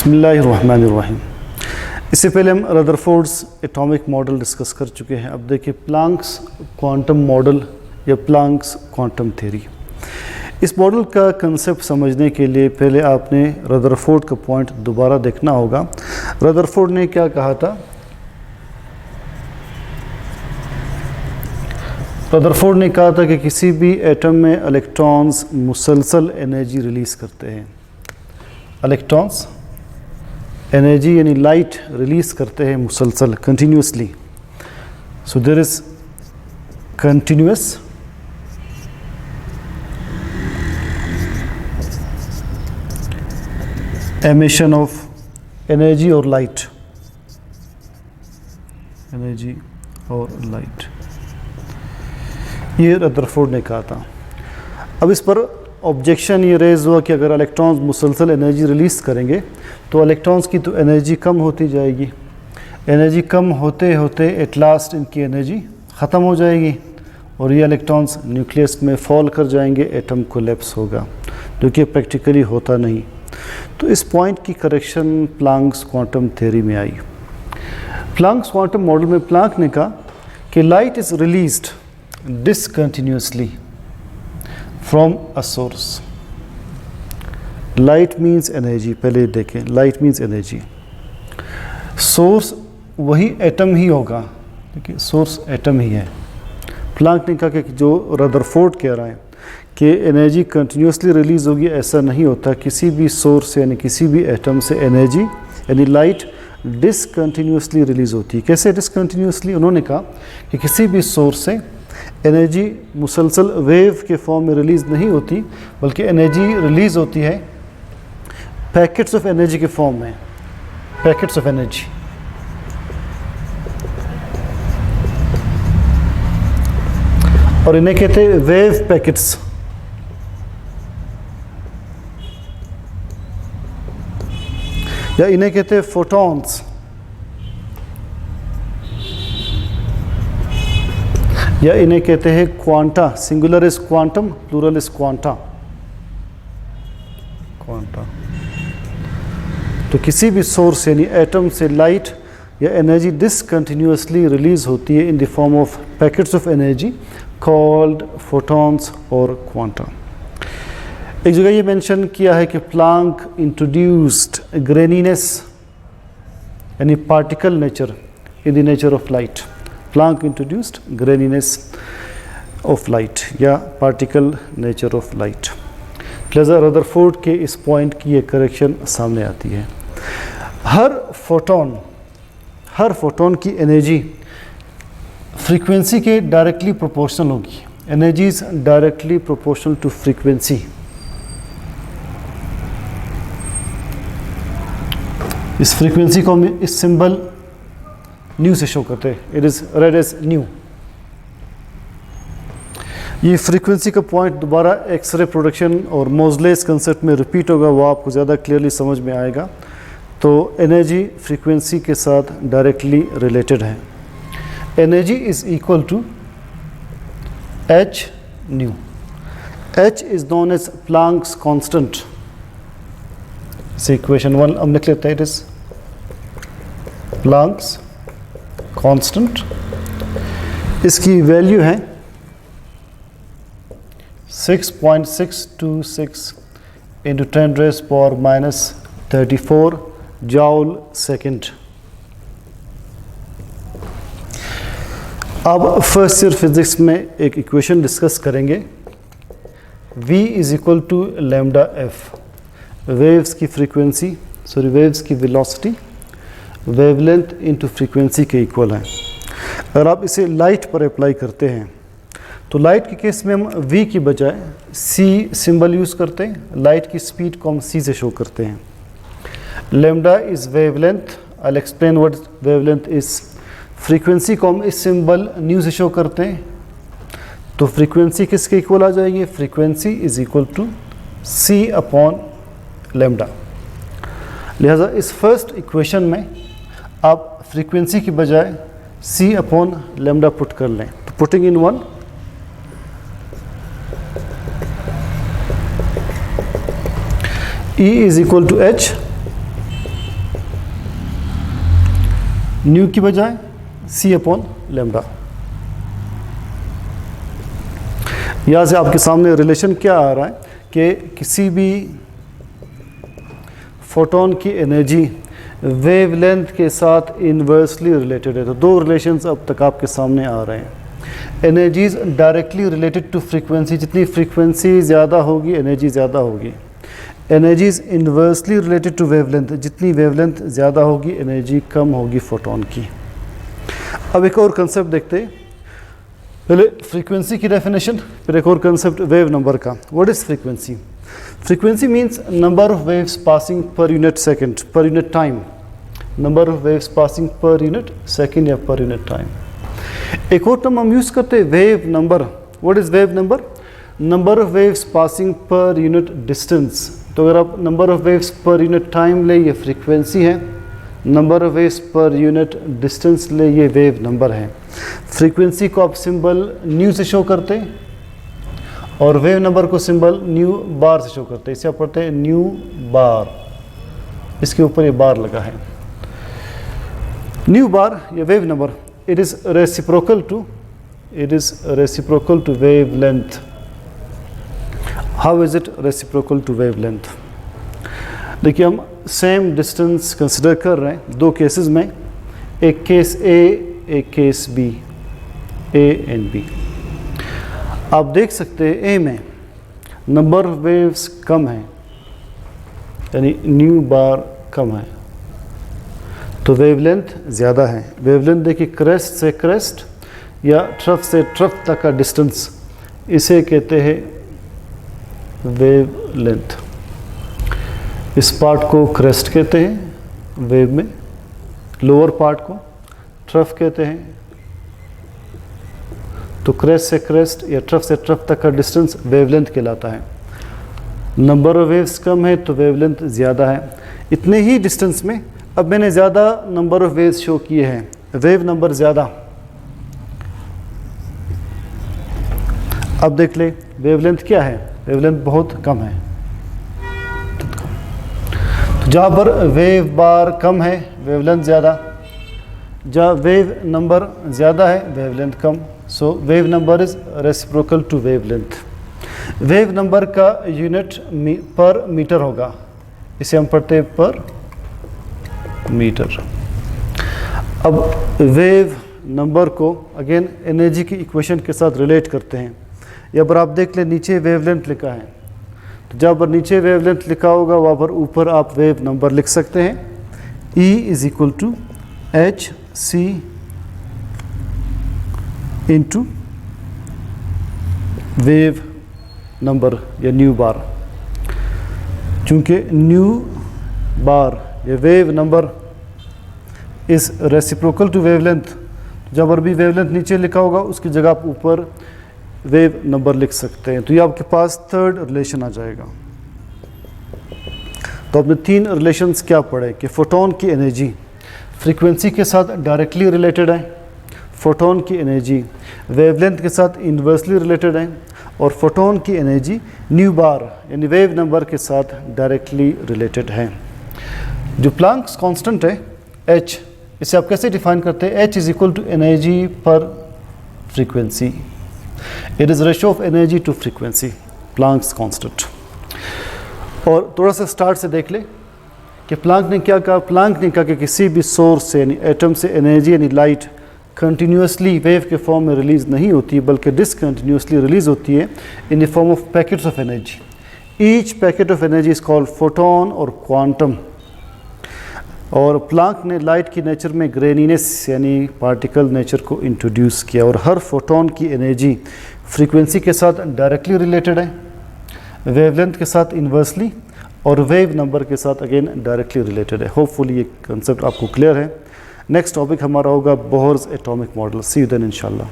बिस्मिल्लाहिर्रहमानिर्रहीम। इससे पहले हम रदरफोर्ड्स एटॉमिक मॉडल डिस्कस कर चुके हैं। अब देखिए प्लैंक्स क्वांटम मॉडल या प्लैंक्स क्वांटम थ्योरी। इस मॉडल का कंसेप्ट समझने के लिए पहले आपने रदरफोर्ड का पॉइंट दोबारा देखना होगा। रदरफोर्ड ने क्या कहा था? रदरफोर्ड ने कहा था कि किसी भी एटम में इलेक्ट्रॉन्स मुसलसल एनर्जी रिलीज़ करते हैं। इलेक्ट्रॉन्स एनर्जी यानी लाइट रिलीज़ करते हैं मुसलसल, continuously. So there is continuous emission of energy और लाइट, एनर्जी और लाइट, ये रदरफोर्ड ने कहा था। अब इस पर ऑब्जेक्शन ये रेज हुआ कि अगर इलेक्ट्रॉन्स मुसलसल एनर्जी रिलीज़ करेंगे तो इलेक्ट्रॉन्स की तो एनर्जी कम होती जाएगी। एनर्जी कम होते होते एट लास्ट इनकी एनर्जी ख़त्म हो जाएगी और ये इलेक्ट्रॉन्स न्यूक्लियस में फॉल कर जाएंगे, एटम कोलैप्स होगा, जो कि प्रैक्टिकली होता नहीं। तो इस पॉइंट की करेक्शन प्लैंक्स क्वांटम थ्योरी में आई। प्लैंक्स क्वांटम मॉडल में प्लैंक ने कहा कि light is released discontinuously from a source. Light means energy, पहले देखें, light means energy. Source वही एटम ही होगा, देखिए सोर्स एटम ही है। प्लैंक ने कहा कि जो रदरफोर्ड कह रहा है कि एनर्जी कंटिन्यूसली रिलीज़ होगी, ऐसा नहीं होता। किसी भी सोर्स यानी किसी भी एटम से एनर्जी यानी लाइट डिसकंटिन्यूसली रिलीज़ होती है। कैसे डिसकंटिन्यूसली? उन्होंने कहा कि किसी भी सोर्स से एनर्जी मुसलसल वेव के फॉर्म में रिलीज़ नहीं होती, बल्कि एनर्जी रिलीज़ होती है पैकेट्स ऑफ एनर्जी के फॉर्म में, पैकेट्स ऑफ एनर्जी। और इन्हें कहते हैं वेव पैकेट्स। या इन्हें कहते हैं फोटॉन्स, या इन्हें कहते हैं quanta. Singular is quantum, plural is quanta, quanta. तो किसी भी सोर्स यानी एटम से लाइट या एनर्जी डिसकंटिन्यूसली रिलीज होती है in the form of packets of energy called photons और क्वांटा। एक जगह ये मेंशन किया है कि प्लैंक इंट्रोड्यूस्ड ग्रेनीनेस यानी particle nature in the nature of light. Planck introduced graininess of light या पार्टिकल नेचर ऑफ लाइट। लिहाजा रदरफोर्ड के इस पॉइंट की ये करेक्शन सामने आती है। हर फोटोन की एनर्जी फ्रीक्वेंसी के डायरेक्टली प्रोपोर्शनल होगी। Energy is directly proportional to frequency. इस फ्रीक्वेंसी को हम इस सिंबल न्यू से शो करते हैं। It is read as nu. ये फ्रीक्वेंसी का पॉइंट दोबारा एक्सरे प्रोडक्शन और मोजलेस कंसेप्ट में रिपीट होगा, वो आपको ज़्यादा क्लियरली समझ में आएगा। तो एनर्जी फ्रीक्वेंसी के साथ डायरेक्टली रिलेटेड है। Energy is equal to H nu. H is known as Planck's constant. से इक्वेशन 1 हम लिख लेते हैं। It is Planck's constant. इसकी वैल्यू है 6.626 इंटू 10⁻⁻34 जॉल सेकेंड। अब फर्स्ट ईयर फिजिक्स में एक इक्वेशन डिस्कस करेंगे। V is equal to lambda F. Waves की फ्रीक्वेंसी, सॉरी वेव्स की वेलोसिटी वेवलेंथ इनटू फ्रीक्वेंसी के इक्वल है। अगर आप इसे लाइट पर अप्लाई करते हैं तो लाइट के केस में हम v की बजाय c सिंबल यूज़ करते हैं। लाइट की स्पीड को हम c से शो करते हैं। Lambda is wavelength. I explain what wavelength is. Frequency को हम इस सिंबल न्यू से शो करते हैं। तो फ्रीक्वेंसी किसके इक्वल आ जाएगी? Frequency is equal to c upon lambda. लिहाजा इस फर्स्ट इक्वेशन में आप फ्रीक्वेंसी की बजाय c अपॉन लैम्डा पुट कर लें। तो putting in 1, E is equal to H new की बजाय c अपॉन लैम्डा। यहाँ से आपके सामने रिलेशन क्या आ रहा है कि किसी भी फोटोन की एनर्जी वेवलेंथ के साथ इन्वर्सली रिलेटेड है। तो दो रिलेशंस अब तक आपके सामने आ रहे हैं। Energy is directly related to frequency, जितनी फ्रीक्वेंसी ज़्यादा होगी एनर्जी ज़्यादा होगी। Energy is inversely related to wavelength, जितनी वेवलेंथ ज़्यादा होगी एनर्जी कम होगी फोटोन की। अब एक और कंसेप्ट देखते हैं, पहले फ्रीक्वेंसी की डेफिनेशन, फिर एक और कंसेप्ट वेव नंबर का। What is frequency? Frequency means number of waves passing per unit second, per unit time, number of waves passing per unit second या पर यूनिट टाइम। एक और टर्म हम use करते हैं wave number. What is wave number? Number of waves passing per unit distance. तो अगर आप number of waves per unit time ले, ये फ्रीक्वेंसी है, number of waves per unit distance ले, ये वेव नंबर है। फ्रीक्वेंसी को आप सिंबल न्यू से शो करते हैं और वेव नंबर को सिंबल न्यू बार से शो करते हैं। इसे आप पढ़ते हैं न्यू बार, इसके ऊपर ये बार लगा है। न्यू बार या wave number, it is reciprocal to wavelength. How is it reciprocal to wavelength? देखिए, हम सेम डिस्टेंस कंसिडर कर रहे हैं दो केसेस में, एक केस ए, एक case B, A and B. आप देख सकते हैं ए में नंबर ऑफ वेव्स कम है, यानी न्यू बार कम है, तो वेवलेंथ ज़्यादा है। वेवलेंथ देखिए, क्रेस्ट से क्रेस्ट या ट्रफ से ट्रफ तक का डिस्टेंस, इसे कहते हैं वेवलेंथ। इस पार्ट को क्रेस्ट कहते हैं वेव में, लोअर पार्ट को ट्रफ कहते हैं। तो क्रेस्ट से क्रेस्ट या ट्रफ से ट्रफ तक का डिस्टेंस वेवलेंथ कहलाता है। नंबर ऑफ वेव्स कम है तो वेवलेंथ ज़्यादा है। इतने ही डिस्टेंस में अब मैंने ज़्यादा नंबर ऑफ वेव्स शो किए हैं, वेव नंबर ज़्यादा। अब देख ले वेवलेंथ क्या है, वेवलेंथ बहुत कम है। तो जहाँ पर वेव बार कम है वेवलेंथ ज़्यादा, जहाँ वेव नंबर ज़्यादा है वेवलेंथ कम। So wave number is reciprocal to wavelength. Wave number का यूनिट पर मीटर होगा, इसे हम पढ़ते हैं पर मीटर। अब वेव नंबर को अगेन एनर्जी की इक्वेशन के साथ रिलेट करते हैं। या पर आप देख लें नीचे वेवलेंथ लिखा है, तो जहाँ पर नीचे वेवलेंथ लिखा होगा वहाँ पर ऊपर आप वेव नंबर लिख सकते हैं। E is equal to H C into wave number या न्यू बार। चूँकि न्यू बार या wave number is reciprocal to wavelength, जब पर भी वेवलेंथ नीचे लिखा होगा उसकी जगह आप ऊपर वेव नंबर लिख सकते हैं। तो ये आपके पास थर्ड रिलेशन आ जाएगा। तो आपने तीन रिलेशंस क्या पढ़े कि फोटोन की एनर्जी फ्रीक्वेंसी के साथ डायरेक्टली रिलेटेड है, फोटोन की एनर्जी वेवलेंथ के साथ इन्वर्सली रिलेटेड है, और फोटोन की एनर्जी न्यू बार यानी वेव नंबर के साथ डायरेक्टली रिलेटेड है। जो प्लांक्स कांस्टेंट है h, इसे आप कैसे डिफाइन करते हैं? h is equal to energy पर frequency. It is ratio of energy to frequency, Planck's constant. और थोड़ा सा स्टार्ट से देख ले कि प्लांक ने क्या कहा। प्लांक ने कहा कि किसी भी सोर्स से यानी एटम से एनर्जी यानी लाइट कंटिन्यूसली वेव के फॉर्म में रिलीज़ नहीं होती है, बल्कि डिसकंटिन्यूसली रिलीज़ होती है in the form of packets of energy. Each packet of energy is called photon और क्वांटम। और प्लांक ने लाइट की नेचर में ग्रेनीनेस यानी पार्टिकल नेचर को इंट्रोड्यूस किया। और हर फोटोन की एनर्जी फ्रीक्वेंसी के साथ डायरेक्टली रिलेटेड है, वेवलेंथ के साथ इन्वर्सली, और वेव नंबर के साथ अगेन डायरेक्टली रिलेटेड है। होपफुली ये कंसेप्ट आपको क्लियर है। नेक्स्ट टॉपिक हमारा होगा Bohr's atomic model. See you then इंशाल्लाह।